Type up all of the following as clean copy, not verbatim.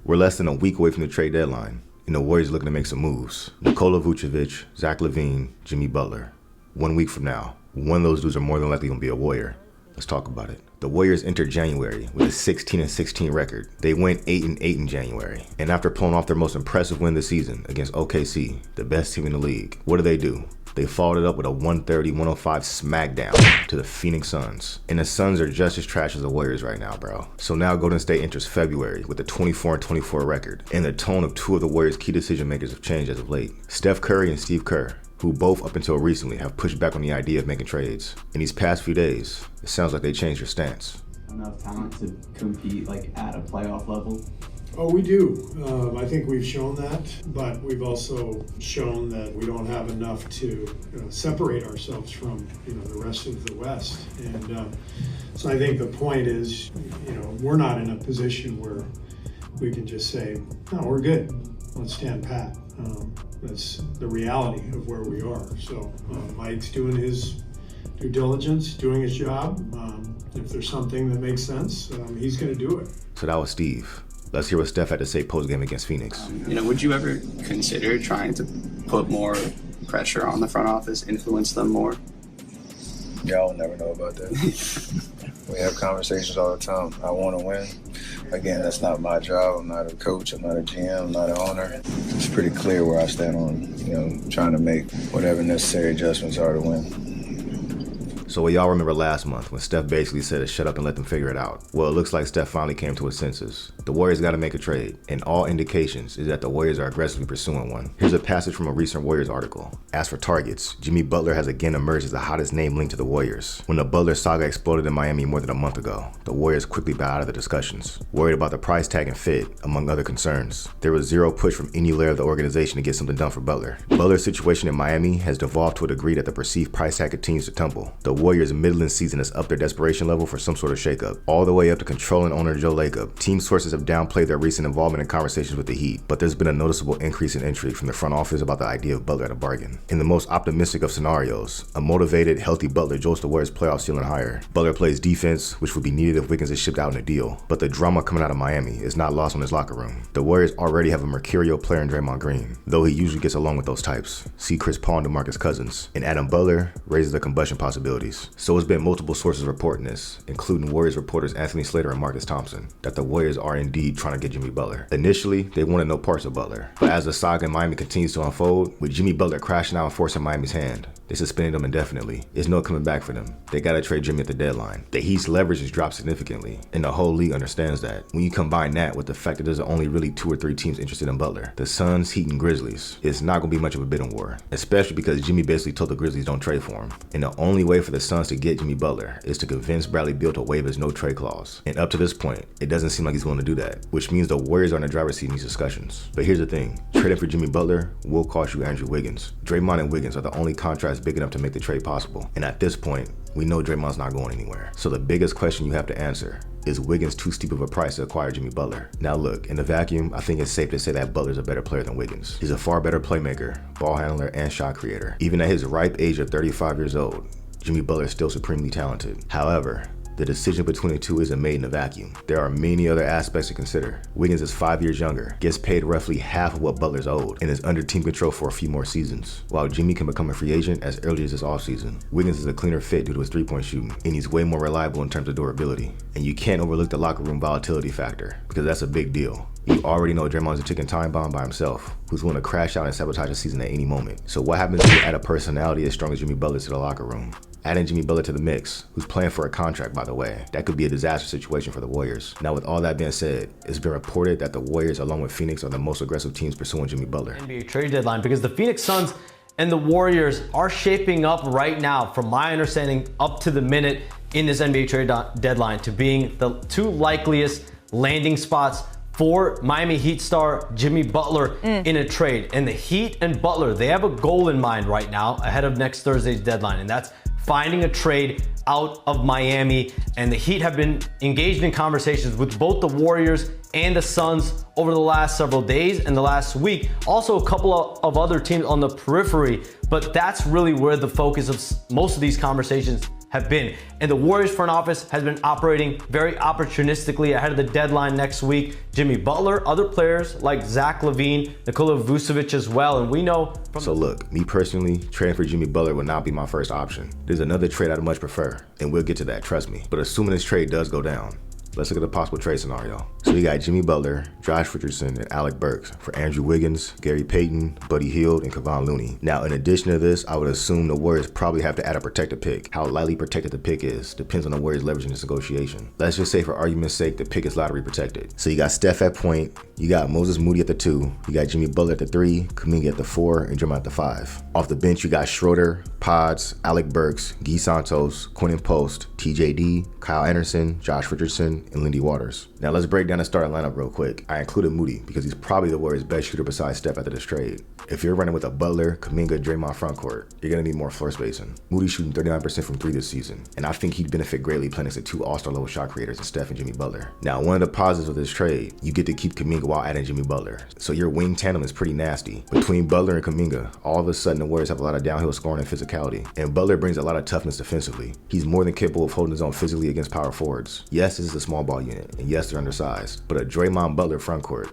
We're less than a week away from the trade deadline, and the Warriors looking to make some moves. Nikola Vucevic, Zach LaVine, Jimmy Butler. 1 week from now, one of those dudes are more than likely going to be a Warrior. Let's talk about it. The Warriors entered January with a 16-16 record. They went 8-8 in January. And after pulling off their most impressive win this season against OKC, the best team in the league, what do? They followed it up with a 130-105 smackdown to the Phoenix Suns. And the Suns are just as trash as the Warriors right now, bro. So now Golden State enters February with a 24-24 record. And the tone of two of the Warriors' key decision makers have changed as of late. Steph Curry and Steve Kerr, who both up until recently have pushed back on the idea of making trades. In these past few days, it sounds like they changed their stance. Enough talent to compete at a playoff level? Oh, we do. I think we've shown that, but we've also shown that we don't have enough to separate ourselves from the rest of the West. And so I think the point is, we're not in a position where we can just say, no, we're good. Let's stand pat. That's the reality of where we are. So Mike's doing his due diligence, doing his job. If there's something that makes sense, he's going to do it. So that was Steve. Let's hear what Steph had to say post-game against Phoenix. Would you ever consider trying to put more pressure on the front office, influence them more? Y'all never know about that. We have conversations all the time. I want to win. Again, that's not my job. I'm not a coach. I'm not a GM. I'm not an owner. It's pretty clear where I stand on, trying to make whatever necessary adjustments are to win. So what y'all remember last month when Steph basically said to shut up and let them figure it out? Well, it looks like Steph finally came to his senses. The Warriors got to make a trade, and all indications is that the Warriors are aggressively pursuing one. Here's a passage from a recent Warriors article. As for targets, Jimmy Butler has again emerged as the hottest name linked to the Warriors. When the Butler saga exploded in Miami more than a month ago, the Warriors quickly bowed out of the discussions, worried about the price tag and fit, among other concerns. There was zero push from any layer of the organization to get something done for Butler. Butler's situation in Miami has devolved to a degree that the perceived price tag continues to tumble. The Warriors' middling season has upped their desperation level for some sort of shakeup, all the way up to controlling owner Joe Lacob. Team sources have downplayed their recent involvement in conversations with the Heat, but there's been a noticeable increase in intrigue from the front office about the idea of Butler at a bargain. In the most optimistic of scenarios, a motivated, healthy Butler jolts the Warriors' playoff ceiling higher. Butler plays defense, which would be needed if Wiggins is shipped out in a deal, but the drama coming out of Miami is not lost on his locker room. The Warriors already have a mercurial player in Draymond Green, though he usually gets along with those types. See Chris Paul and DeMarcus Cousins. And Adam Butler raises the combustion possibilities. So it's been multiple sources reporting this, including Warriors reporters Anthony Slater and Marcus Thompson, that the Warriors are indeed trying to get Jimmy Butler. Initially, they wanted no parts of Butler, but as the saga in Miami continues to unfold, with Jimmy Butler crashing out and forcing Miami's hand, they suspended him indefinitely. There's no coming back for them. They gotta trade Jimmy at the deadline. The Heat's leverage has dropped significantly, and the whole league understands that. When you combine that with the fact that there's only really 2 or 3 teams interested in Butler, the Suns, Heat, and Grizzlies, it's not gonna be much of a bidding war, especially because Jimmy basically told the Grizzlies don't trade for him. And the only way for the Suns to get Jimmy Butler is to convince Bradley Beal to waive his no-trade clause. And up to this point, it doesn't seem like he's willing to do that, which means the Warriors are in the driver's seat in these discussions. But here's the thing, trading for Jimmy Butler will cost you Andrew Wiggins. Draymond and Wiggins are the only contracts big enough to make the trade possible. And at this point, we know Draymond's not going anywhere. So the biggest question you have to answer, is Wiggins too steep of a price to acquire Jimmy Butler? Now look, in the vacuum, I think it's safe to say that Butler's a better player than Wiggins. He's a far better playmaker, ball handler, and shot creator. Even at his ripe age of 35 years old, Jimmy Butler is still supremely talented. However, the decision between the two isn't made in a vacuum. There are many other aspects to consider. Wiggins is 5 years younger, gets paid roughly half of what Butler's owed, and is under team control for a few more seasons, while Jimmy can become a free agent as early as this offseason. Wiggins is a cleaner fit due to his three-point shooting, and he's way more reliable in terms of durability. And you can't overlook the locker room volatility factor, because that's a big deal. You already know Draymond's a ticking time bomb by himself, who's willing to crash out and sabotage a season at any moment. So what happens if you add a personality as strong as Jimmy Butler to the locker room? Adding Jimmy Butler to the mix, who's playing for a contract, by the way, that could be a disaster situation for the Warriors. Now, with all that being said, it's been reported that the Warriors, along with Phoenix, are the most aggressive teams pursuing Jimmy Butler. NBA trade deadline, because the Phoenix Suns and the Warriors are shaping up right now, from my understanding, up to the minute in this NBA trade deadline to being the 2 likeliest landing spots for Miami Heat star Jimmy Butler in a trade. And the Heat and Butler, they have a goal in mind right now ahead of next Thursday's deadline, and that's finding a trade out of Miami. And the Heat have been engaged in conversations with both the Warriors and the Suns over the last several days and the last week. Also a couple of other teams on the periphery, but that's really where the focus of most of these conversations have been. And the Warriors front office has been operating very opportunistically ahead of the deadline next week. Jimmy Butler, other players like Zach LaVine, Nikola Vucevic as well. And we know from So look, me personally, trading for Jimmy Butler would not be my first option. There's another trade I'd much prefer, and we'll get to that, trust me. But assuming this trade does go down, let's look at the possible trade scenario. So we got Jimmy Butler, Josh Richardson, and Alec Burks for Andrew Wiggins, Gary Payton, Buddy Hield, and Kevon Looney. Now, in addition to this, I would assume the Warriors probably have to add a protected pick. How lightly protected the pick is depends on the Warriors leveraging this negotiation. Let's just say for argument's sake, the pick is lottery protected. So you got Steph at point, you got Moses Moody at the 2, you got Jimmy Butler at the 3, Kuminga at the 4, and Draymond at the 5. Off the bench, you got Schroeder, Pods, Alec Burks, Guy Santos, Quentin Post, TJD, Kyle Anderson, Josh Richardson, and Lindy Waters. Now let's break down the starting lineup real quick. I included Moody because he's probably the Warriors' best shooter besides Steph after this trade. If you're running with a Butler, Kuminga, Draymond frontcourt, you're gonna need more floor spacing. Moody's shooting 39% from 3 this season, and I think he'd benefit greatly playing next to 2 all-star level shot creators in Steph and Jimmy Butler. Now, one of the positives of this trade, you get to keep Kuminga while adding Jimmy Butler. So your wing tandem is pretty nasty. Between Butler and Kuminga, all of a sudden the Warriors have a lot of downhill scoring and physicality, and Butler brings a lot of toughness defensively. He's more than capable of holding his own physically against power forwards. Yes, this is a small ball unit, and yes, they're undersized, but a Draymond Butler frontcourt,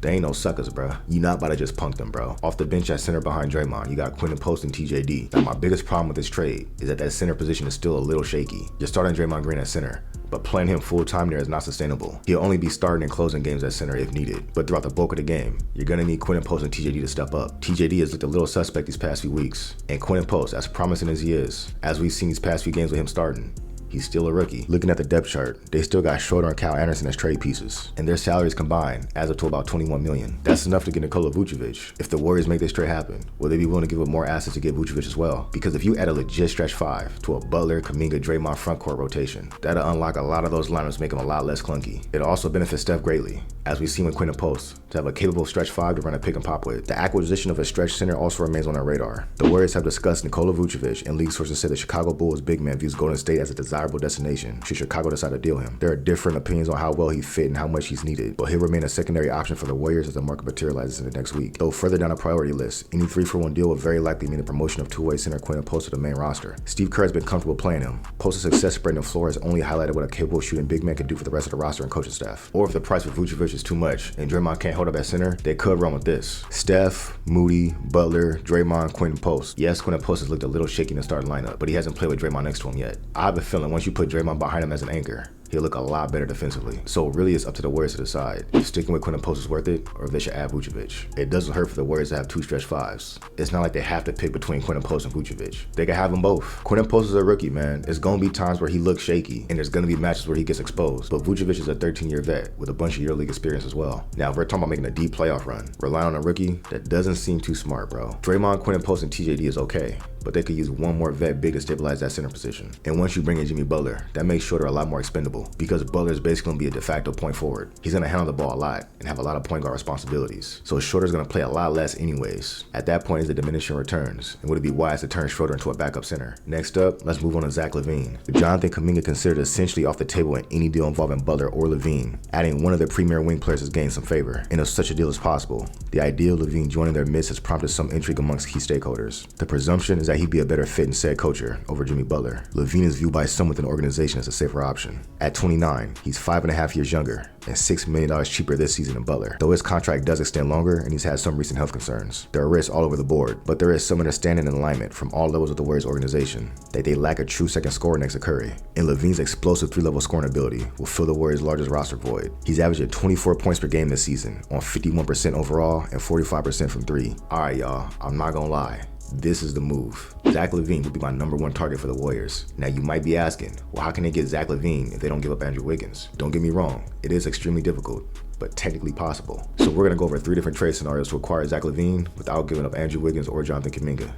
they ain't no suckers, bro. You not about to just punk them, bro. Off the bench at center behind Draymond, you got Quentin Post and TJD. Now, my biggest problem with this trade is that center position is still a little shaky. You're starting Draymond Green at center, but playing him full-time there is not sustainable. He'll only be starting and closing games at center if needed, but throughout the bulk of the game, you're gonna need Quentin Post and TJD to step up. TJD has looked a little suspect these past few weeks, and Quentin Post, as promising as he is, as we've seen these past few games with him starting, he's still a rookie. Looking at the depth chart, they still got Schroeder and Kyle Anderson as trade pieces, and their salaries combined adds up to about $21 million. That's enough to get Nikola Vucevic. If the Warriors make this trade happen, will they be willing to give up more assets to get Vucevic as well? Because if you add a legit stretch 5 to a Butler, Kuminga, Draymond frontcourt rotation, that'll unlock a lot of those lineups, make them a lot less clunky. It'll also benefit Steph greatly, as we've seen with Quentin Post, to have a capable stretch 5 to run a pick and pop with. The acquisition of a stretch center also remains on our radar. The Warriors have discussed Nikola Vucevic, and league sources say the Chicago Bulls big man views Golden State as a desirable destination should Chicago decide to deal him. There are different opinions on how well he fit and how much he's needed, but he'll remain a secondary option for the Warriors as the market materializes in the next week. Though further down the priority list, any 3-for-1 deal will very likely mean the promotion of two-way center Quentin Post to the main roster. Steve Kerr has been comfortable playing him. Post's success spreading the floor has only highlighted what a capable shooting big man can do for the rest of the roster and coaching staff. Or if the price for Vucevic is too much and Draymond can't hold up at center, they could run with this: Steph, Moody, Butler, Draymond, Quentin Post. Yes, Quentin Post has looked a little shaky in the starting lineup, but he hasn't played with Draymond next to him yet. I have a feeling once you put Draymond behind him as an anchor, he'll look a lot better defensively. So really it's up to the Warriors to decide if sticking with Quentin Post is worth it or if they should add Vucevic. It doesn't hurt for the Warriors to have 2 stretch 5s. It's not like they have to pick between Quentin Post and Vucevic. They can have them both. Quentin Post is a rookie, man. It's gonna be times where he looks shaky and there's gonna be matches where he gets exposed. But Vucevic is a 13-year vet with a bunch of EuroLeague experience as well. Now, if we're talking about making a deep playoff run, relying on a rookie, that doesn't seem too smart, bro. Draymond, Quentin Post, and TJD is okay, but they could use one more vet big to stabilize that center position. And once you bring in Jimmy Butler, that makes Schroeder a lot more expendable because Butler's basically gonna be a de facto point forward. He's gonna handle the ball a lot and have a lot of point guard responsibilities. So Schroeder's gonna play a lot less anyways. At that point is the diminishing returns, and would it be wise to turn Schroeder into a backup center? Next up, let's move on to Zach LaVine. Jonathan Kuminga considered essentially off the table in any deal involving Butler or LaVine. Adding one of their premier wing players has gained some favor, and if such a deal is possible, the idea of LaVine joining their midst has prompted some intrigue amongst key stakeholders. The presumption is that he'd be a better fit in said culture over Jimmy Butler. LaVine is viewed by some within the organization as a safer option. At 29, he's 5.5 years younger and $6 million cheaper this season than Butler. Though his contract does extend longer and he's had some recent health concerns, there are risks all over the board, but there is some understanding and alignment from all levels of the Warriors organization that they lack a true second scorer next to Curry. And LaVine's explosive 3-level scoring ability will fill the Warriors' largest roster void. He's averaging 24 points per game this season on 51% overall and 45% from 3. Alright y'all, I'm not gonna lie. This is the move. Zach LaVine would be my #1 target for the Warriors. Now you might be asking, well, how can they get Zach LaVine if they don't give up Andrew Wiggins? Don't get me wrong, it is extremely difficult, but technically possible. So we're gonna go over 3 different trade scenarios to acquire Zach LaVine without giving up Andrew Wiggins or Jonathan Kuminga.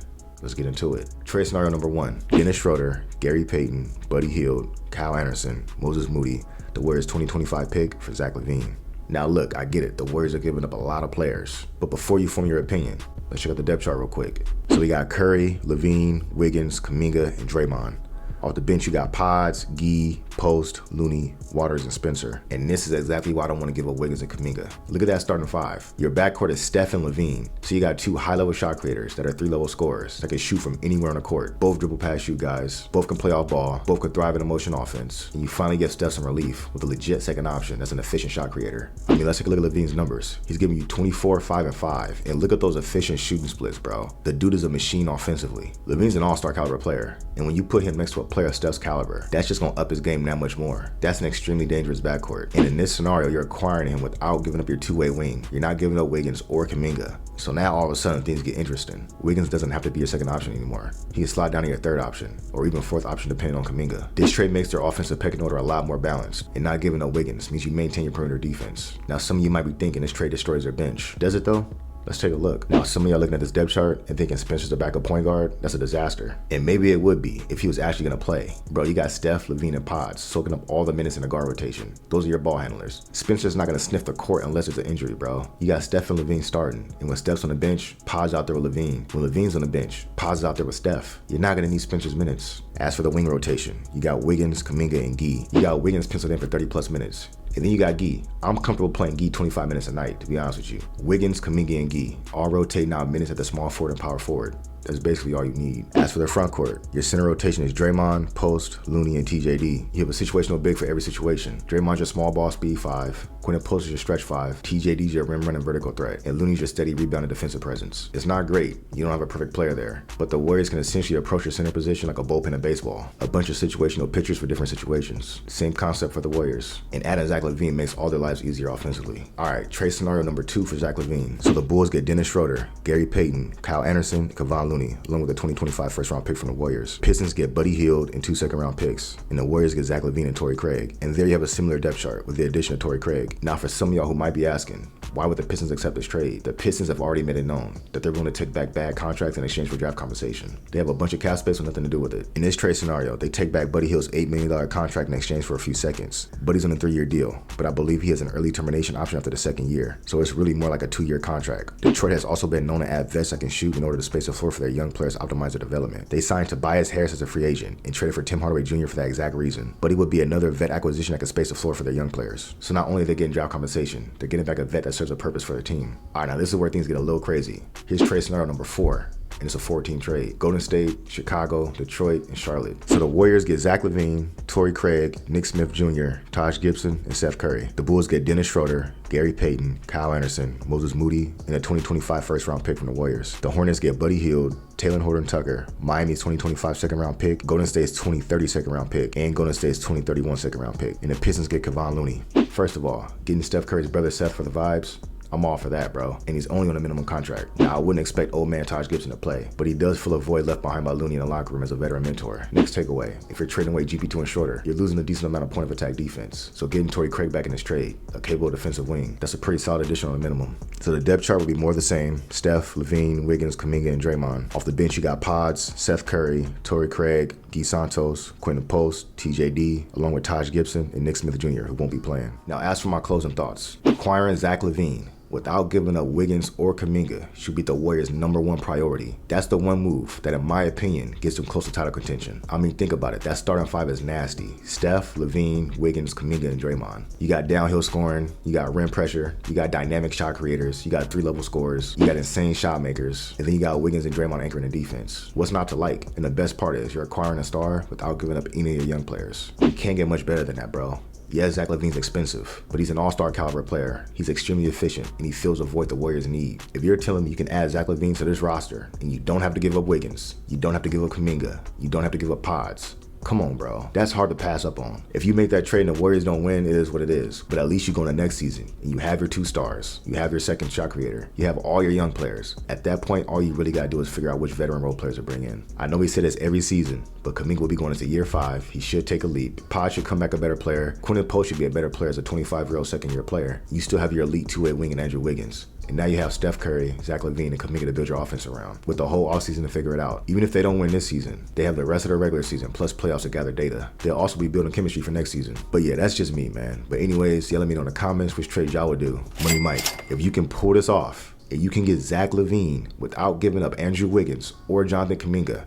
Let's get into it. Trade scenario number 1, Dennis Schroeder, Gary Payton, Buddy Hield, Kyle Anderson, Moses Moody, the Warriors 2025 pick for Zach LaVine. Now look, I get it, the Warriors are giving up a lot of players, but before you form your opinion, let's check out the depth chart real quick. So we got Curry, LaVine, Wiggins, Kuminga, and Draymond. Off the bench, you got Pods, Gee, Post, Looney, Waters, and Spencer. And this is exactly why I don't want to give up Wiggins and Kuminga. Look at that starting five. Your backcourt is Steph and LaVine. So you got two high-level shot creators that are three-level scorers that can shoot from anywhere on the court. Both dribble past you guys. Both can play off ball. Both can thrive in a motion offense. And you finally get Steph some relief with a legit second option that's an efficient shot creator. I mean, let's take a look at LaVine's numbers. He's giving you 24, 5, and 5. And look at those efficient shooting splits, bro. The dude is a machine offensively. LaVine's an all-star caliber player. And when you put him next to a player of Steph's caliber, that's just gonna up his game that much more. That's an extremely dangerous backcourt. And in this scenario, you're acquiring him without giving up your two-way wing. You're not giving up Wiggins or Kuminga. So now all of a sudden things get interesting. Wiggins doesn't have to be your second option anymore. He can slide down to your third option, or even fourth option depending on Kuminga. This trade makes their offensive pecking order a lot more balanced, and not giving up Wiggins means you maintain your perimeter defense. Now some of you might be thinking this trade destroys their bench. Does it though? Let's take a look. Now, some of y'all looking at this depth chart and thinking Spencer's a backup point guard. That's a disaster. And maybe it would be if he was actually gonna play. Bro, you got Steph, LaVine, and Pods soaking up all the minutes in the guard rotation. Those are your ball handlers. Spencer's not gonna sniff the court unless there's an injury, bro. You got Steph and LaVine starting. And when Steph's on the bench, Pods out there with LaVine. When LaVine's on the bench, Pods out there with Steph. You're not gonna need Spencer's minutes. As for the wing rotation, you got Wiggins, Kuminga, and Gee. You got Wiggins penciled in for 30 plus minutes. And then you got Gee. I'm comfortable playing Gee 25 minutes a night, to be honest with you. Wiggins, Kuminga, and Gee all rotating out minutes at the small forward and power forward. That's basically all you need. As for their front court, your center rotation is Draymond, Post, Looney, and TJD. You have a situational big for every situation. Draymond's your small ball speed 5. Quinn Post is your stretch 5. TJD's your rim running vertical threat. And Looney's your steady rebounding defensive presence. It's not great. You don't have a perfect player there. But the Warriors can essentially approach your center position like a bullpen in baseball. A bunch of situational pitchers for different situations. Same concept for the Warriors. And adding Zach LaVine makes all their lives easier offensively. Alright, trade scenario number 2 for Zach LaVine. So the Bulls get Dennis Schroeder, Gary Payton, Kyle Anderson, Kevon Looney, along with a 2025 first round pick from the Warriors. Pistons get Buddy Hield and 2 second round picks. And the Warriors get Zach LaVine and Torrey Craig. And there you have a similar depth chart with the addition of Torrey Craig. Now for some of y'all who might be asking, why would the Pistons accept this trade? The Pistons have already made it known that they're willing to take back bad contracts in exchange for draft compensation. They have a bunch of cap space with nothing to do with it. In this trade scenario, they take back Buddy Hield's $8 million contract in exchange for a few seconds. Buddy's on a 3-year deal, but I believe he has an early termination option after the second year, so it's really more like a 2-year contract. Detroit has also been known to add vets that can shoot in order to space the floor for their young players to optimize their development. They signed Tobias Harris as a free agent and traded for Tim Hardaway Jr. for that exact reason. Buddy would be another vet acquisition that can space the floor for their young players. So not only are they getting draft compensation, they're getting back a vet that serves a purpose for their team. Alright, now this is where things get a little crazy. Here's trade scenario number 4. And it's a 4-team trade. Golden State, Chicago, Detroit, and Charlotte. So the Warriors get Zach LaVine, Torrey Craig, Nick Smith Jr., Taj Gibson, and Seth Curry. The Bulls get Dennis Schroeder, Gary Payton, Kyle Anderson, Moses Moody, and a 2025 first round pick from the Warriors. The Hornets get Buddy Hield, Taylor Horton Tucker, Miami's 2025 second round pick, Golden State's 2030 second round pick, and Golden State's 2031 second round pick. And the Pistons get Kevon Looney. First of all, getting Steph Curry's brother Seth for the vibes, I'm all for that, bro. And he's only on a minimum contract. Now, I wouldn't expect old man Taj Gibson to play, but he does fill a void left behind by Looney in the locker room as a veteran mentor. Next takeaway, if you're trading away GP2 and Schroeder, you're losing a decent amount of point of attack defense. So getting Torrey Craig back in this trade, a capable defensive wing, that's a pretty solid addition on a minimum. So the depth chart will be more the same. Steph, LaVine, Wiggins, Kuminga, and Draymond. Off the bench, you got Pods, Seth Curry, Torrey Craig, Gee Santos, Quentin Post, TJD, along with Taj Gibson and Nick Smith Jr., who won't be playing. Now, as for my closing thoughts, acquiring Zach LaVine without giving up Wiggins or Kuminga should be the Warriors' #1 priority. That's the one move that, in my opinion, gets them close to title contention. I mean, think about it. That starting 5 is nasty. Steph, LaVine, Wiggins, Kuminga, and Draymond. You got downhill scoring, you got rim pressure, you got dynamic shot creators, you got 3-level scorers, you got insane shot makers, and then you got Wiggins and Draymond anchoring the defense. What's not to like? And the best part is you're acquiring a star without giving up any of your young players. You can't get much better than that, bro. Yeah, Zach LaVine's expensive, but he's an all-star caliber player. He's extremely efficient, and he fills a void the Warriors need. If you're telling me you can add Zach LaVine to this roster, and you don't have to give up Wiggins, you don't have to give up Kuminga, you don't have to give up Pods, come on, bro. That's hard to pass up on. If you make that trade and the Warriors don't win, it is what it is. But at least you go into next season, and you have your 2 stars. You have your second shot creator. You have all your young players. At that point, all you really got to do is figure out which veteran role players to bring in. I know we say this every season, but Kuminga will be going into year 5. He should take a leap. Pod should come back a better player. Quentin Post should be a better player as a 25-year-old second-year player. You still have your elite 2-way wing in Andrew Wiggins. And now you have Steph Curry, Zach LaVine, and Kuminga to build your offense around, with the whole offseason to figure it out. Even if they don't win this season, they have the rest of the regular season plus playoffs to gather data. They'll also be building chemistry for next season. But yeah, that's just me, man. But anyways, y'all let me know in the comments which trade y'all would do. Money Mike, if you can pull this off, and you can get Zach LaVine without giving up Andrew Wiggins or Jonathan Kuminga,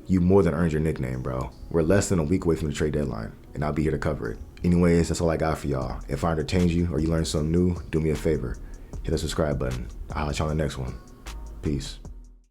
You more than earned your nickname, bro. We're less than a week away from the trade deadline, and I'll be here to cover it. Anyways, that's all I got for y'all. If I entertained you or you learned something new, do me a favor. Hit the subscribe button. I'll holler at you on the next one. Peace.